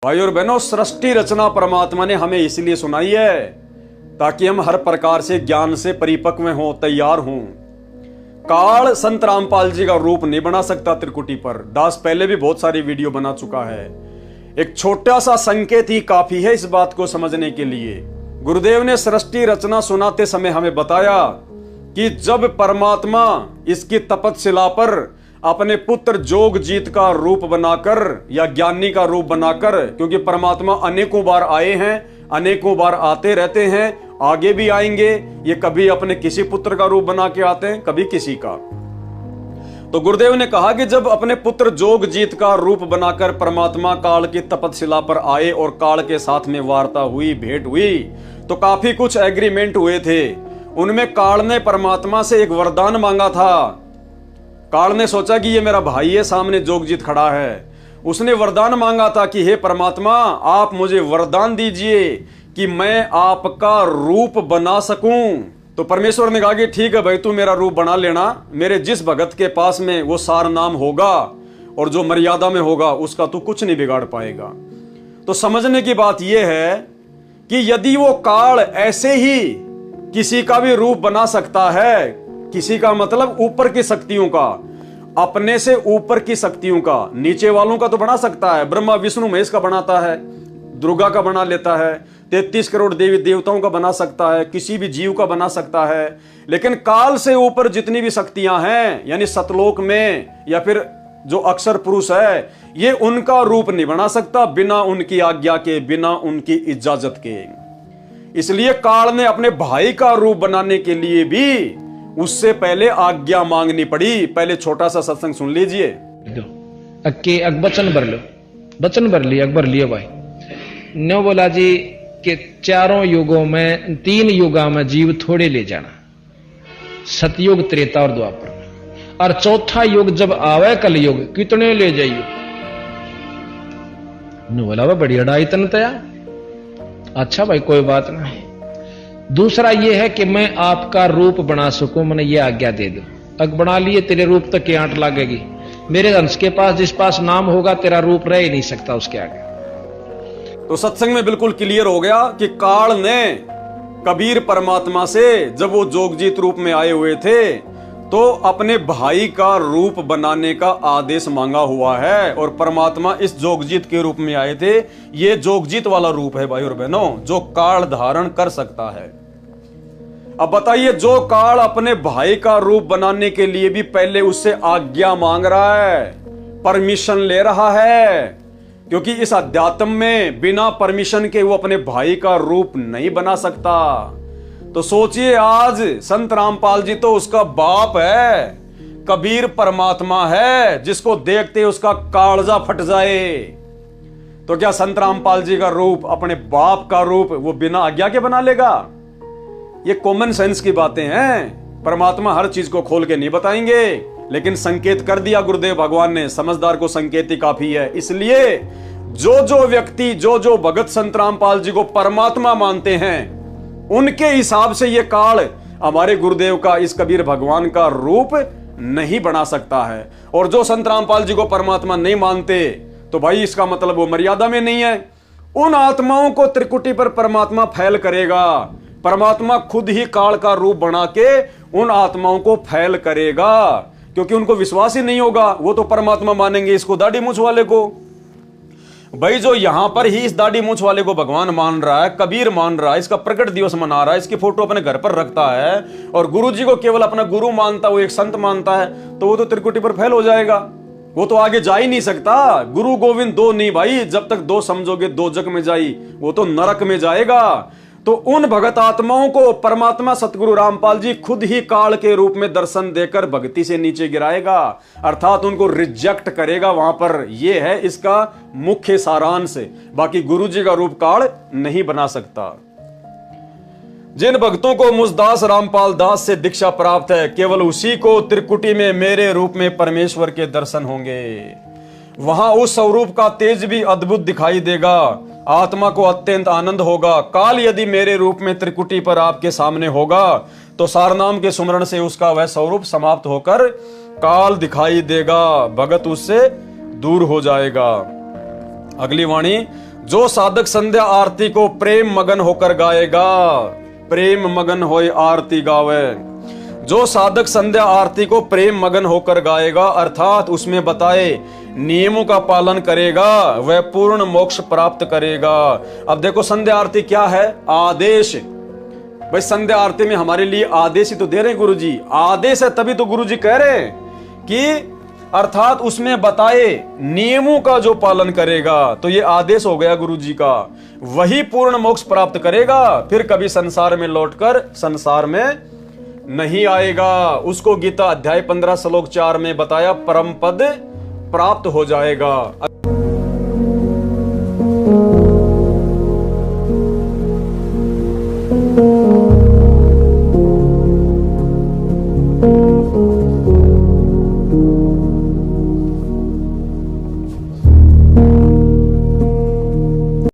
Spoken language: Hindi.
भाई और बहनों, सृष्टि रचना परमात्मा ने हमें इसलिए सुनाई है ताकि हम हर प्रकार से ज्ञान से परिपक्व हों, तैयार हों। काल संत रामपाल जी का रूप नहीं बना सकता त्रिकुटी पर। दास पहले भी बहुत सारी वीडियो बना चुका है। एक छोटा सा संकेत ही काफी है इस बात को समझने के लिए। गुरुदेव ने सृष्टि रचना सुनाते समय हमें बताया कि जब परमात्मा इसकी तपतशिला पर अपने पुत्र जोगजीत का रूप बनाकर या ज्ञानी का रूप बनाकर, क्योंकि परमात्मा अनेकों बार आए हैं, अनेकों बार आते रहते हैं, आगे भी आएंगे। ये कभी अपने किसी पुत्र का रूप बना के आते हैं, कभी किसी का। तो गुरुदेव ने कहा कि जब अपने पुत्र जोगजीत का रूप बनाकर परमात्मा काल की तपतशिला पर आए और काल के साथ में वार्ता हुई, भेंट हुई, तो काफी कुछ एग्रीमेंट हुए थे। उनमें काल ने परमात्मा से एक वरदान मांगा था। काल ने सोचा कि ये मेरा भाई है, सामने जोगजीत खड़ा है। उसने वरदान मांगा था कि हे परमात्मा, आप मुझे वरदान दीजिए कि मैं आपका रूप बना सकूं। तो परमेश्वर ने कहा कि ठीक है भाई, तू मेरा रूप बना लेना। मेरे जिस भगत के पास में वो सार नाम होगा और जो मर्यादा में होगा, उसका तू कुछ नहीं बिगाड़ पाएगा। तो समझने की बात यह है कि यदि वो काल ऐसे ही किसी का भी रूप बना सकता है, किसी का मतलब ऊपर की शक्तियों का, अपने से ऊपर की शक्तियों का, नीचे वालों का तो बना सकता है। ब्रह्मा विष्णु महेश का बनाता है, दुर्गा का बना लेता है, 33 करोड़ देवी देवताओं का बना सकता है, किसी भी जीव का बना सकता है। लेकिन काल से ऊपर जितनी भी शक्तियां हैं, यानी सतलोक में या फिर जो अक्षर पुरुष है, ये उनका रूप नहीं बना सकता बिना उनकी आज्ञा के, बिना उनकी इजाजत के। इसलिए काल ने अपने भाई का रूप बनाने के लिए भी उससे पहले आज्ञा मांगनी पड़ी। पहले छोटा सा सत्संग सुन लीजिए। वचन भर लो, वचन भर लिया, अकबर लियो भाई। न्यो बोला जी कि चारों युगों में, 3 युगा में जीव थोड़े ले जाना, सतयुग, त्रेता और द्वापर में, और चौथा युग जब आवे कलयुग, कितने ले जाइयो। न्यो बोला वह बढ़िया डाई तन तया। अच्छा भाई, कोई बात नहीं। दूसरा यह है कि मैं आपका रूप बना सकूं, मैंने ये आज्ञा दे दो। अग बना लिए, तेरे रूप तक की आंट लागेगी। मेरे अंश के पास जिस पास नाम होगा, तेरा रूप रह ही नहीं सकता उसके आगे। तो सत्संग में बिल्कुल क्लियर हो गया कि काल ने कबीर परमात्मा से, जब वो जोगजीत रूप में आए हुए थे, तो अपने भाई का रूप बनाने का आदेश मांगा हुआ है। और परमात्मा इस जोगजीत के रूप में आए थे। ये जोगजीत वाला रूप है भाई और बहनों, जो काल धारण कर सकता है। अब बताइए, जो काल अपने भाई का रूप बनाने के लिए भी पहले उससे आज्ञा मांग रहा है, परमिशन ले रहा है, क्योंकि इस अध्यात्म में बिना परमिशन के वो अपने भाई का रूप नहीं बना सकता। तो सोचिए, आज संत रामपाल जी तो उसका बाप है, कबीर परमात्मा है, जिसको देखते उसका कालजा फट जाए। तो क्या संत रामपाल जी का रूप, अपने बाप का रूप, वो बिना आज्ञा के बना लेगा? ये कॉमन सेंस की बातें हैं। परमात्मा हर चीज को खोल के नहीं बताएंगे, लेकिन संकेत कर दिया गुरुदेव भगवान ने। समझदार को संकेत ही काफी है। इसलिए जो व्यक्ति, जो भगत संत रामपाल जी को परमात्मा मानते हैं, उनके हिसाब से ये काल हमारे गुरुदेव का, इस कबीर भगवान का रूप नहीं बना सकता है। और जो संत रामपाल जी को परमात्मा नहीं मानते, तो भाई इसका मतलब वो मर्यादा में नहीं है। उन आत्माओं को त्रिकुटी पर परमात्मा फैल करेगा। परमात्मा खुद ही काल का रूप बना के उन आत्माओं को फैल करेगा, क्योंकि उनको विश्वास ही नहीं होगा। वो तो परमात्मा मानेंगे इसको, दाढ़ी मूछ वाले को। भाई जो यहां पर ही इस दाढ़ी मूछ वाले को भगवान मान रहा है, कबीर मान रहा है, इसका प्रकट दिवस मना रहा है, इसकी फोटो अपने घर पर रखता है, और गुरु जी को केवल अपना गुरु मानता है, वो एक संत मानता है, तो वो तो त्रिकुटी पर फैल हो जाएगा। वो तो आगे जा ही नहीं सकता। गुरु गोविंद दो नहीं भाई, जब तक 2 समझोगे 2 जग में जाई, वो तो नरक में जाएगा। तो उन भगत आत्माओं को परमात्मा सतगुरु रामपाल जी खुद ही काल के रूप में दर्शन देकर भक्ति से नीचे गिराएगा, अर्थात उनको रिजेक्ट करेगा वहां पर। यह है इसका मुख्य सारांश। बाकी गुरु जी का रूप काल नहीं बना सकता। जिन भक्तों को मुझदास रामपाल दास से दीक्षा प्राप्त है, केवल उसी को त्रिकुटी में मेरे रूप में परमेश्वर के दर्शन होंगे। वहां उस स्वरूप का तेज भी अद्भुत दिखाई देगा, आत्मा को अत्यंत आनंद होगा। काल यदि मेरे रूप में त्रिकुटी पर आपके सामने होगा, तो सारनाम के सुमरण से उसका वह स्वरूप समाप्त होकर काल दिखाई देगा, भगत उससे दूर हो जाएगा। अगली वाणी, जो साधक संध्या आरती को प्रेम मगन होकर गाएगा, प्रेम मगन होए आरती गावे, जो साधक संध्या आरती को प्रेम मगन होकर गाएगा अर्थात उसमें बताए नियमों का पालन करेगा, वह पूर्ण मोक्ष प्राप्त करेगा। अब देखो संध्या आरती क्या है? आदेश। भाई संध्या आरती में हमारे लिए आदेश ही तो दे रहे हैं गुरु जी, आदेश है तभी तो गुरु जी कह रहे हैं कि अर्थात उसमें बताए नियमों का जो पालन करेगा, तो ये आदेश हो गया गुरु जी का, वही पूर्ण मोक्ष प्राप्त करेगा, फिर कभी संसार में लौटकर संसार में नहीं आएगा। उसको गीता अध्याय 15 श्लोक 4 में बताया परम पद प्राप्त हो जाएगा।